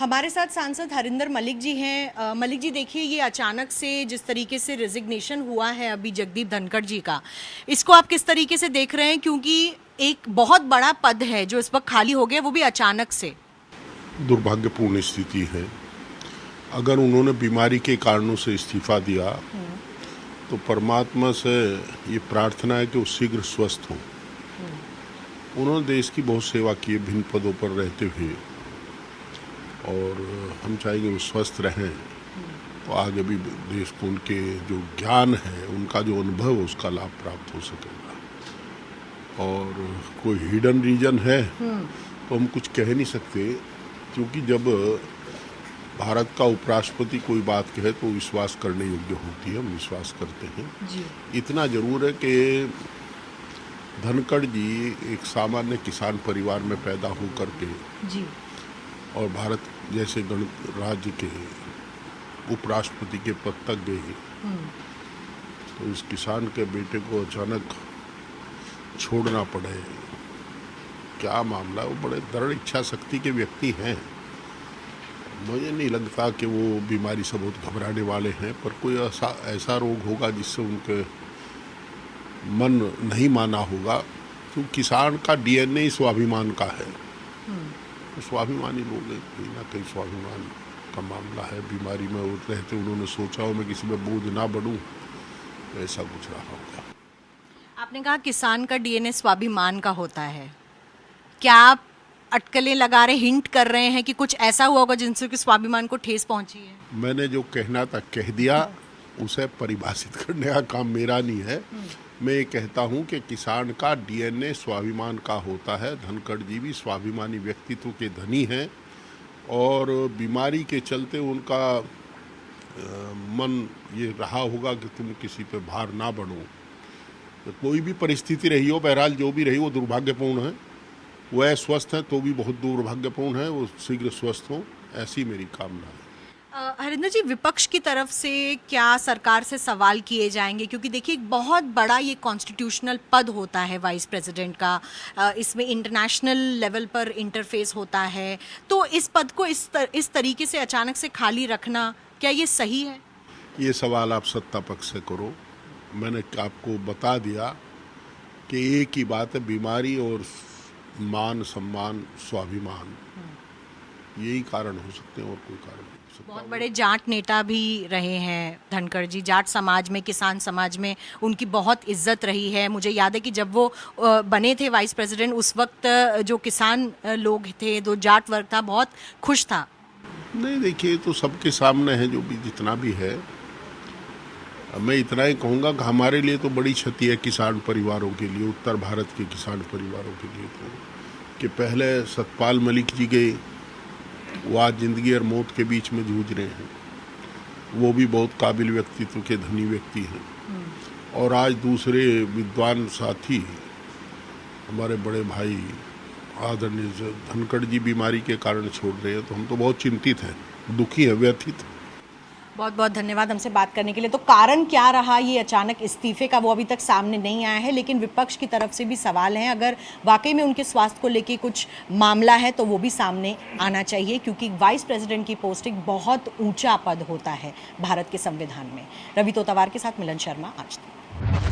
हमारे साथ सांसद हरिंदर मलिक जी हैं। मलिक जी, देखिए, ये अचानक से जिस तरीके से रेजिग्नेशन हुआ है अभी जगदीप धनखड़ जी का, इसको आप किस तरीके से देख रहे हैं? क्योंकि एक बहुत बड़ा पद है जो इस वक्त खाली हो गया, वो भी अचानक से। दुर्भाग्यपूर्ण स्थिति है। अगर उन्होंने बीमारी के कारणों से इस्तीफा दिया तो परमात्मा से ये प्रार्थना है कि वो शीघ्र स्वस्थ हों। उन्होंने देश की बहुत सेवा की है भिन्न पदों पर रहते हुए, और हम चाहेंगे वो स्वस्थ रहें तो आगे भी देश को उनके जो ज्ञान है, उनका जो अनुभव है, उसका लाभ प्राप्त हो सकेगा। और कोई हिडन रीजन है तो हम कुछ कह नहीं सकते, क्योंकि जब भारत का उपराष्ट्रपति कोई बात कहे तो विश्वास करने योग्य होती है, हम विश्वास करते हैं जी। इतना जरूर है कि धनखड़ जी एक सामान्य किसान परिवार में पैदा होकर के जी। और भारत जैसे गणराज्य के उपराष्ट्रपति के पद तक गए, तो इस किसान के बेटे को अचानक छोड़ना पड़े, क्या मामला? वो बड़े दृढ़ इच्छा शक्ति के व्यक्ति हैं। मुझे नहीं लगता कि वो बीमारी से बहुत घबराने वाले हैं, पर कोई ऐसा रोग होगा जिससे उनके मन नहीं माना होगा। तो किसान का डीएनए स्वाभिमान का है, तो स्वाभिमानी लोग हैं, कहीं ना कहीं स्वाभिमान का मामला है। बीमारी में वो रहते उन्होंने सोचा हो मैं किसी में बोझ ना बढ़ूं, ऐसा कुछ रहा होगा। आपने कहा किसान का डीएनए स्वाभिमान का होता है, क्या आप अटकलें लगा रहे, हिंट कर रहे हैं कि कुछ ऐसा हुआ होगा जिनसे कि स्वाभिमान को ठेस पहुंची है? मैंने जो कहना था कह दिया, उसे परिभाषित करने का काम मेरा नहीं है। मैं ये कहता हूँ कि किसान का डीएनए स्वाभिमान का होता है। धनखड़ जी भी स्वाभिमानी व्यक्तित्व के धनी हैं, और बीमारी के चलते उनका मन ये रहा होगा कि तुम किसी पे भार ना बनो। तो कोई भी परिस्थिति रही हो, बहरहाल जो भी रही, वो दुर्भाग्यपूर्ण है। वह स्वस्थ है तो भी बहुत दुर्भाग्यपूर्ण है, वो शीघ्र स्वस्थ हो, ऐसी मेरी कामना है। हरिंदर जी, विपक्ष की तरफ से क्या सरकार से सवाल किए जाएंगे? क्योंकि देखिए, एक बहुत बड़ा ये कॉन्स्टिट्यूशनल पद होता है वाइस प्रेसिडेंट का, इसमें इंटरनेशनल लेवल पर इंटरफेस होता है, तो इस पद को इस तरीके से अचानक से खाली रखना, क्या ये सही है? ये सवाल आप सत्ता पक्ष से करो। मैंने आपको बता दिया कि एक ही बात है, बीमारी और मान सम्मान स्वाभिमान, यही कारण हो सकते हैं और कोई कारण नहीं हो सकता। बहुत बड़े जाट नेता भी रहे हैं धनखड़ जी। जाट समाज में, किसान समाज में उनकी बहुत इज्जत रही है। मुझे याद है कि जब वो बने थे वाइस प्रेसिडेंट, उस वक्त जो किसान लोग थे, जो जाट वर्ग था, बहुत खुश था। नहीं, देखिए, तो सबके सामने है जो भी जितना भी है। मैं इतना ही कहूँगा कि हमारे लिए तो बड़ी क्षति है किसान परिवारों के लिए, उत्तर भारत के किसान परिवारों के लिए, तो कि पहले सतपाल मलिक जी गए, वो आज जिंदगी और मौत के बीच में जूझ रहे हैं। वो भी बहुत काबिल व्यक्तित्व के धनी व्यक्ति हैं। और आज दूसरे विद्वान साथी, हमारे बड़े भाई आदरणीय धनखड़ जी बीमारी के कारण छोड़ रहे हैं, तो हम तो बहुत चिंतित हैं, दुखी हैं, व्यथित। बहुत बहुत धन्यवाद हमसे बात करने के लिए। तो कारण क्या रहा ये अचानक इस्तीफे का, वो अभी तक सामने नहीं आया है, लेकिन विपक्ष की तरफ से भी सवाल हैं। अगर वाकई में उनके स्वास्थ्य को लेके कुछ मामला है तो वो भी सामने आना चाहिए, क्योंकि वाइस प्रेसिडेंट की पोस्टिंग बहुत ऊंचा पद होता है भारत के संविधान में। रवि तोतावार के साथ मिलन शर्मा, आज तक।